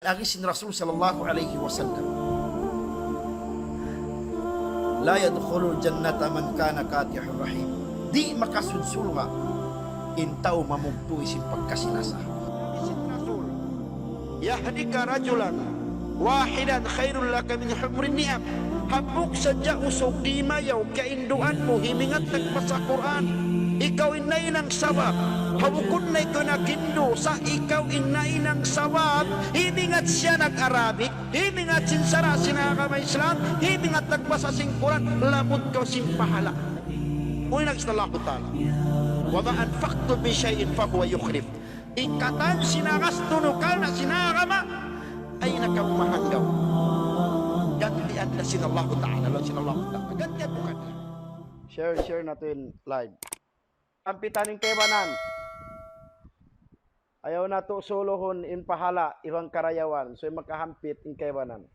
Lagi sin Rasul sallallahu alaihi wasallam, la yadkhulul jannata man kana katihur rahim. Di makasudsulga intaw mamugto isin pagkasinasa. Isin Rasul, yahdika rajulan wahidan khairul laka min humrin ni'am. Habuk sadya usok di mayaw kainduan mo himingat nagpasa Quran. Ikaw inay ng sabab, hawukun na ikaw nakindo sa ikaw inay ng sabab. Himingat siya nag-Arabic, himingat sinsara sinakama Islam, himingat nagpasa sing Quran, lamod ka simpahala. Uy nagsalako tala, wa ma anfaqtu bi shay'in fa huwa yukhlif. Ikatan sinakas tunukal na sinakama ay nakamahanggaw. Gantian na sinallahu ta'ala, sinallahu ta'ala. Gantian bukan. Share natin live. Ampitaning kebanan. Ayaw na to solohon in pahala ibang karayawan. So makahampit in kebanan.